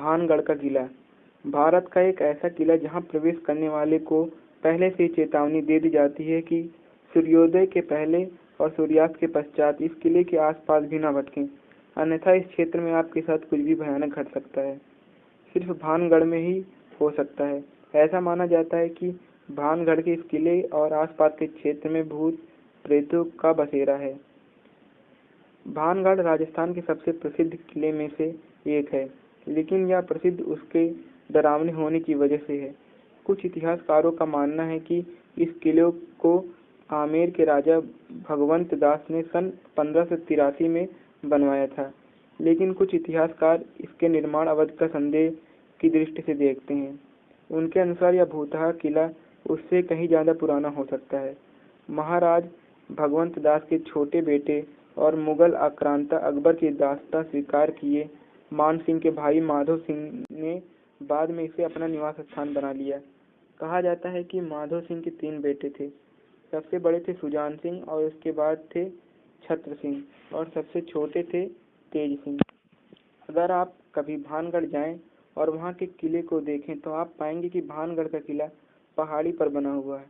भानगढ़ का किला भारत का एक ऐसा किला जहां प्रवेश करने वाले को पहले से ही चेतावनी दे दी जाती है कि सूर्योदय के पहले और सूर्यास्त के पश्चात इस किले के आसपास भी न भटकें, अन्यथा इस क्षेत्र में आपके साथ कुछ भी भयानक घट सकता है। सिर्फ भानगढ़ में ही हो सकता है। ऐसा माना जाता है कि भानगढ़ के इस किले और आसपास के क्षेत्र में भूत प्रेतों का बसेरा है। भानगढ़ राजस्थान के सबसे प्रसिद्ध किले में से एक है, लेकिन यह प्रसिद्ध उसके डरावने होने की वजह से है। कुछ इतिहासकारों का मानना है कि इस किले को आमेर के राजा भगवंत दास ने सन 1583 में बनवाया था, लेकिन कुछ इतिहासकार इसके निर्माण अवधि का संदेह की दृष्टि से देखते हैं। उनके अनुसार यह भूतहा किला उससे कहीं ज्यादा पुराना हो सकता है। महाराज भगवंत दास के छोटे बेटे और मुगल आक्रांता अकबर की दास्ता स्वीकार किए मान सिंह के भाई माधव सिंह ने बाद में इसे अपना निवास स्थान बना लिया। कहा जाता है कि माधव सिंह के 3 बेटे थे। सबसे बड़े थे सुजान सिंह और उसके बाद थे छत्र सिंह और सबसे छोटे थे तेज सिंह। अगर आप कभी भानगढ़ जाएं और वहां के किले को देखें तो आप पाएंगे कि भानगढ़ का किला पहाड़ी पर बना हुआ है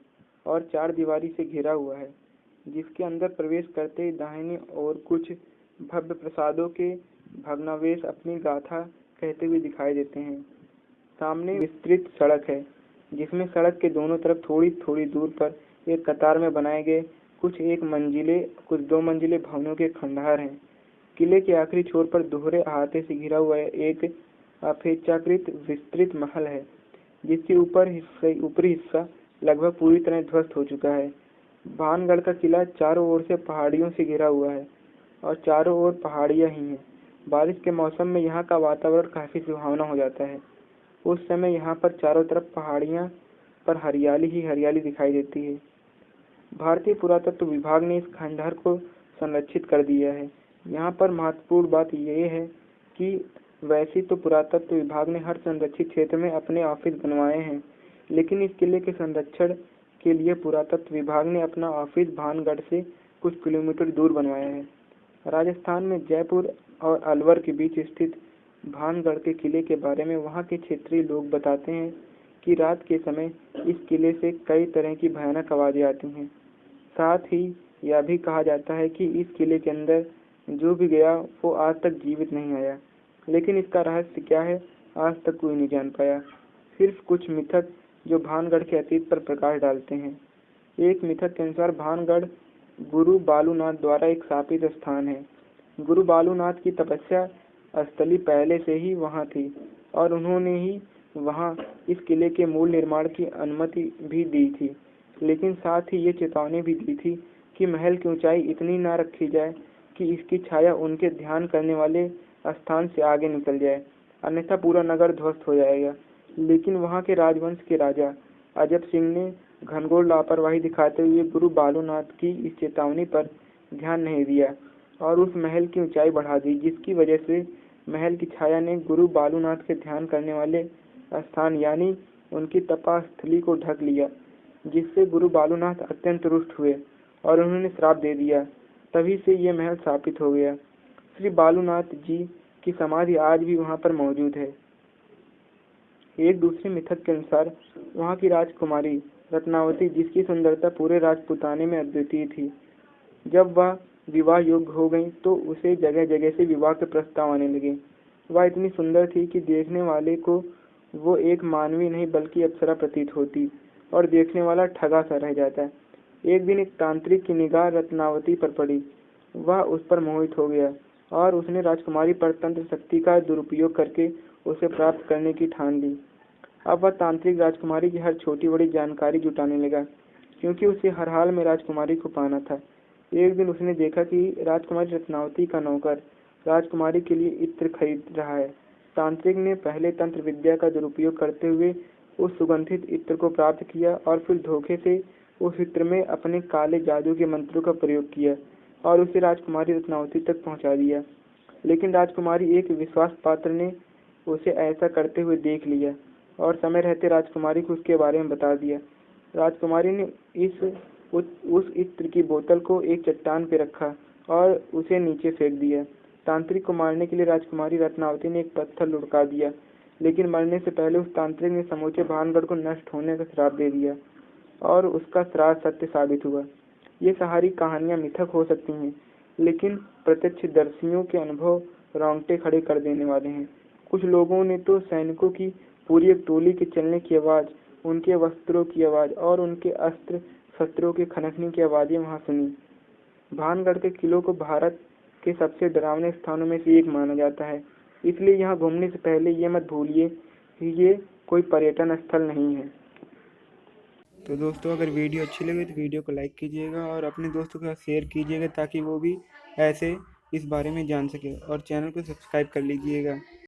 और 4 दीवारी से घिरा हुआ है, जिसके अंदर प्रवेश करते ही दाहिनी ओर कुछ भव्य प्रासादों के भग्नावशेष अपनी गाथा कहते हुए दिखाई देते हैं। सामने विस्तृत सड़क है, जिसमें सड़क के दोनों तरफ थोड़ी थोड़ी दूर पर एक कतार में बनाए गए कुछ 1 मंजिले कुछ 2 मंजिले भवनों के खंडहर हैं। किले के आखिरी छोर पर दोहरे अहाते से घिरा हुआ एक अपेक्षाकृत विस्तृत महल है, जिसके ऊपरी हिस्सा लगभग पूरी तरह ध्वस्त हो चुका है। भानगढ़ का किला चारों ओर से पहाड़ियों से घिरा हुआ है और चारों ओर पहाड़ियां ही हैं। बारिश के मौसम में यहाँ का वातावरण काफी सुहावना हो जाता है। उस समय यहाँ पर चारों तरफ पहाड़ियाँ पर हरियाली ही हरियाली दिखाई देती है। भारतीय पुरातत्व विभाग ने इस खंडहर को संरक्षित कर दिया है। यहाँ पर महत्वपूर्ण बात यह है कि वैसे तो पुरातत्व विभाग ने हर संरक्षित क्षेत्र में अपने ऑफिस बनवाए हैं, लेकिन इस किले के संरक्षण के लिए पुरातत्व विभाग ने अपना ऑफिस भानगढ़ से कुछ किलोमीटर दूर बनवाया है। राजस्थान में जयपुर और अलवर के बीच स्थित भानगढ़ के किले के बारे में वहां के क्षेत्रीय लोग बताते हैं कि रात के समय इस किले से कई तरह की भयानक आवाजें आती हैं। साथ ही यह भी कहा जाता है कि इस किले के अंदर जो भी गया वो आज तक जीवित नहीं आया, लेकिन इसका रहस्य क्या है आज तक कोई नहीं जान पाया। सिर्फ कुछ मिथक जो भानगढ़ के अतीत पर प्रकाश डालते हैं। एक मिथक के अनुसार भानगढ़ गुरु बालूनाथ द्वारा एक शापित स्थान है। गुरु बालूनाथ की तपस्या स्थली पहले से ही वहां थी और उन्होंने ही वहां इस किले के मूल निर्माण की अनुमति भी दी थी, लेकिन साथ ही ये चेतावनी भी दी थी कि महल की ऊंचाई इतनी न रखी जाए कि इसकी छाया उनके ध्यान करने वाले स्थान से आगे निकल जाए, अन्यथा पूरा नगर ध्वस्त हो जाएगा। लेकिन वहां के राजवंश के राजा अजब सिंह ने घनघोर लापरवाही दिखाते हुए गुरु बालूनाथ की इस चेतावनी पर ध्यान नहीं दिया और उस महल की ऊंचाई बढ़ा दी, जिसकी वजह से महल की छाया ने गुरु बालूनाथ के ध्यान करने वाले स्थान यानी उनकी तपास्थली को ढक लिया, जिससे गुरु बालूनाथ अत्यंत रुष्ट हुए और उन्होंने श्राप दे दिया। तभी से ये महल स्थापित हो गया। श्री बालूनाथ जी की समाधि आज भी वहां पर मौजूद है। एक दूसरे मिथक के अनुसार वहां की राजकुमारी रत्नावती, जिसकी सुंदरता पूरे राजपुताने में अद्वितीय थी, जब वह विवाह योग्य हो गई तो उसे जगह जगह से विवाह के प्रस्ताव आने लगे। वह इतनी सुंदर थी कि देखने वाले को वो एक मानवी नहीं बल्कि अप्सरा प्रतीत होती और देखने वाला ठगा सा रह जाता। एक दिन एक तांत्रिक की निगाह रत्नावती पर पड़ी। वह उस पर मोहित हो गया और उसने राजकुमारी पर तंत्र शक्ति का दुरुपयोग करके उसे प्राप्त करने की ठान ली। अब वह तांत्रिक राजकुमारी की हर छोटी बड़ी जानकारी जुटाने लगा, क्योंकि उसे हर हाल में राजकुमारी को पाना था। एक दिन उसने देखा कि राजकुमारी रत्नावती का नौकर राजकुमारी के लिए इत्र खरीद रहा है। तांत्रिक ने पहले तंत्र विद्या का दुरुपयोग करते हुए उस सुगंधित इत्र को प्राप्त किया और फिर धोखे से उस इत्र में अपने काले जादू के मंत्रों का प्रयोग किया और उसे राजकुमारी रत्नावती तक पहुंचा दिया। लेकिन राजकुमारी एक विश्वास पात्र ने उसे ऐसा करते हुए देख लिया और समय रहते राजकुमारी को उसके बारे में बता दिया। राजकुमारी ने उस इत्र की बोतल को एक चट्टान पर रखा और उसे नीचे फेंक दिया। तांत्रिक को मारने के लिए राजकुमारी रत्नावती ने एक पत्थर लुढ़का दिया, लेकिन मरने से पहले उस तांत्रिक ने समूचे भानगढ़ को नष्ट होने का श्राप दे दिया और उसका श्राप सत्य साबित हुआ। ये सारी कहानियां मिथक हो सकती हैं, लेकिन प्रत्यक्षदर्शियों के अनुभव रोंगटे खड़े कर देने वाले हैं। कुछ लोगों ने तो सैनिकों की पूरी एक टोली के चलने की आवाज़, उनके वस्त्रों की आवाज़ और उनके अस्त्र शस्त्रों के खनकने की आवाज़ें वहां सुनी। भानगढ़ के किलों को भारत के सबसे डरावने स्थानों में से एक माना जाता है, इसलिए यहाँ घूमने से पहले ये मत भूलिए कि ये कोई पर्यटन स्थल नहीं है। तो दोस्तों, अगर वीडियो अच्छी लगे तो वीडियो को लाइक कीजिएगा और अपने दोस्तों के साथ शेयर कीजिएगा ताकि वो भी ऐसे इस बारे में जान सके, और चैनल को सब्सक्राइब कर लीजिएगा।